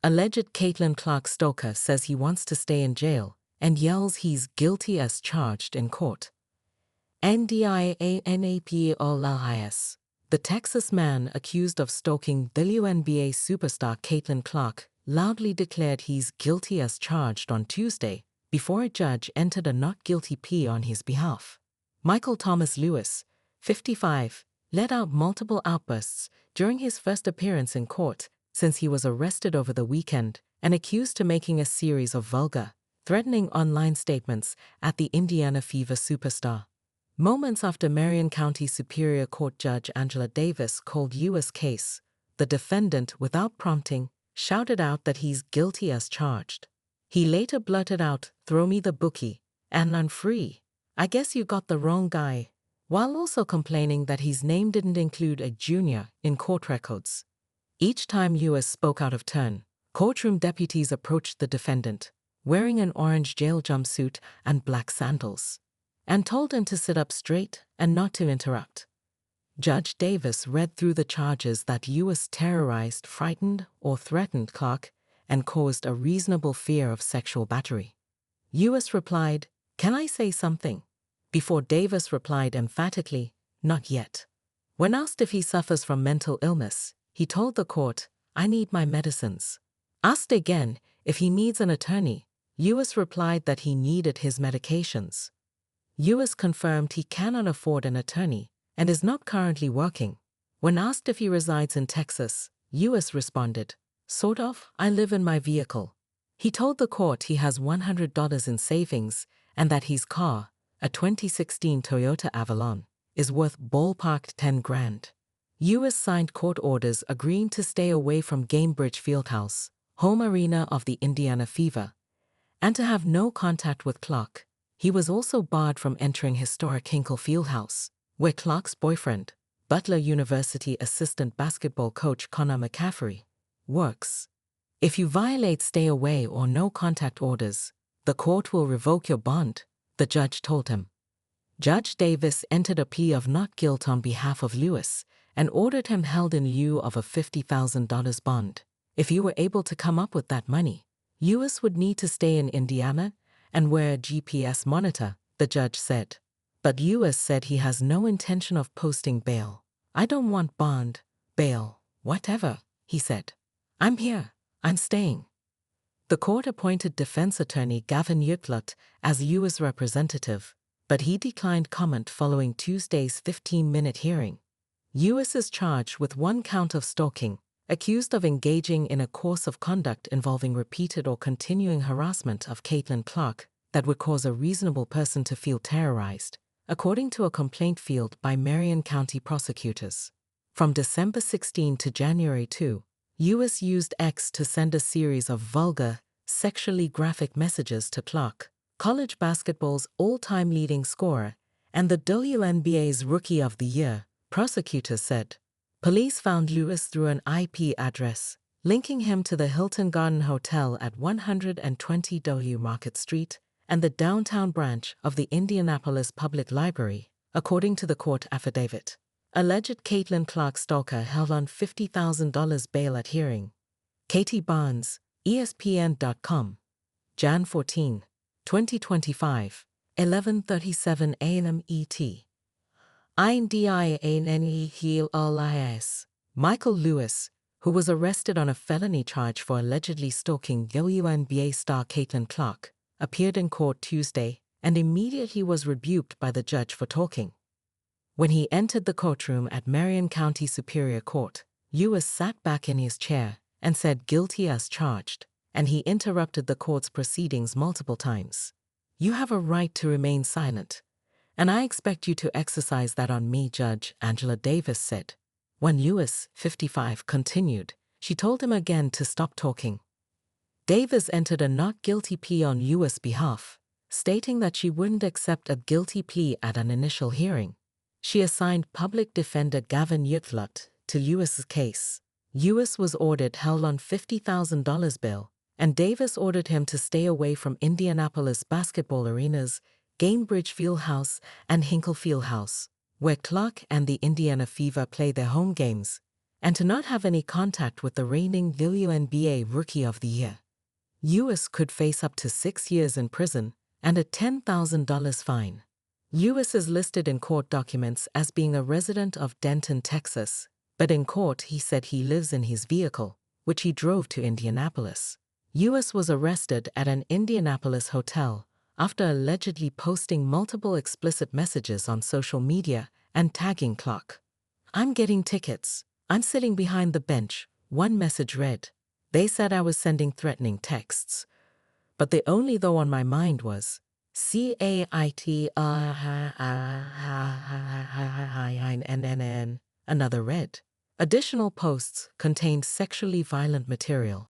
Alleged Caitlin Clark stalker says he wants to stay in jail and yells he's guilty as charged in court. NDIANAPOLIS. The Texas man accused of stalking WNBA superstar Caitlin Clark loudly declared he's guilty as charged on Tuesday before a judge entered a not guilty plea on his behalf. Michael Thomas Lewis, 55, let out multiple outbursts during his first appearance in court since he was arrested over the weekend and accused of making a series of vulgar, threatening online statements at the Indiana Fever superstar. Moments after Marion County Superior Court Judge Angela Davis called Lewis' case, the defendant, without prompting, shouted out that he's guilty as charged. He later blurted out, "Throw me the bookie, and I'm free. I guess you got the wrong guy," while also complaining that his name didn't include a junior in court records. Each time Lewis spoke out of turn, courtroom deputies approached the defendant, wearing an orange jail jumpsuit and black sandals, and told him to sit up straight and not to interrupt. Judge Davis read through the charges that Lewis terrorized, frightened, or threatened Clark and caused a reasonable fear of sexual battery. Lewis replied, "Can I say something?" before Davis replied emphatically, "Not yet." When asked if he suffers from mental illness, he told the court, "I need my medicines." Asked again if he needs an attorney, Lewis replied that he needed his medications. Lewis confirmed he cannot afford an attorney and is not currently working. When asked if he resides in Texas, Lewis responded, "Sort of, I live in my vehicle." He told the court he has $100 in savings and that his car, a 2016 Toyota Avalon, is worth ballpark $10,000. Lewis signed court orders agreeing to stay away from Gainbridge Fieldhouse, home arena of the Indiana Fever, and to have no contact with Clark. He was also barred from entering historic Hinkle Fieldhouse, where Clark's boyfriend, Butler University assistant basketball coach Connor McCaffrey, works. If you violate stay away or no contact orders, the court will revoke your bond, the judge told him. Judge Davis entered a plea of not guilt on behalf of Lewis and ordered him held in lieu of a $50,000 bond. If he were able to come up with that money, Lewis would need to stay in Indiana and wear a GPS monitor, the judge said. But Lewis said he has no intention of posting bail. "I don't want bond, bail, whatever," he said. "I'm here. I'm staying." The court appointed defense attorney Gavin Yutlot as Lewis' representative, but he declined comment following Tuesday's 15-minute hearing. Lewis is charged with one count of stalking, accused of engaging in a course of conduct involving repeated or continuing harassment of Caitlin Clark that would cause a reasonable person to feel terrorized, according to a complaint filed by Marion County prosecutors. From December 16 to January 2, Lewis used X to send a series of vulgar, sexually graphic messages to Clark, college basketball's all-time leading scorer and the WNBA's Rookie of the Year, prosecutors said. Police found Lewis through an IP address, linking him to the Hilton Garden Hotel at 120 W Market Street and the downtown branch of the Indianapolis Public Library, according to the court affidavit. Alleged Caitlin Clark stalker held on $50,000 bail at hearing. Katie Barnes, ESPN.com. Jan 14, 2025, 11:37 a.m. ET. INDIANEHELIS. Michael Lewis, who was arrested on a felony charge for allegedly stalking WNBA star Caitlin Clark, appeared in court Tuesday and immediately was rebuked by the judge for talking. When he entered the courtroom at Marion County Superior Court, Lewis sat back in his chair and said guilty as charged, and he interrupted the court's proceedings multiple times. "You have a right to remain silent, and I expect you to exercise that on me," Judge Angela Davis said. When Lewis, 55, continued, she told him again to stop talking. Davis entered a not guilty plea on Lewis' behalf, stating that she wouldn't accept a guilty plea at an initial hearing. She assigned public defender Gavin Yutlot to Lewis's case. Lewis was ordered held on $50,000 bail, and Davis ordered him to stay away from Indianapolis basketball arenas, Gainbridge Fieldhouse, and Hinkle Fieldhouse, where Clark and the Indiana Fever play their home games, and to not have any contact with the reigning WNBA Rookie of the Year. Lewis could face up to 6 years in prison and a $10,000 fine. Lewis is listed in court documents as being a resident of Denton, Texas, but in court he said he lives in his vehicle, which he drove to Indianapolis. Lewis was arrested at an Indianapolis hotel after allegedly posting multiple explicit messages on social media and tagging Clark. "I'm getting tickets. I'm sitting behind the bench," one message read. "They said I was sending threatening texts. But the only though on my mind was CAIT. Another read. Additional posts contained sexually violent material.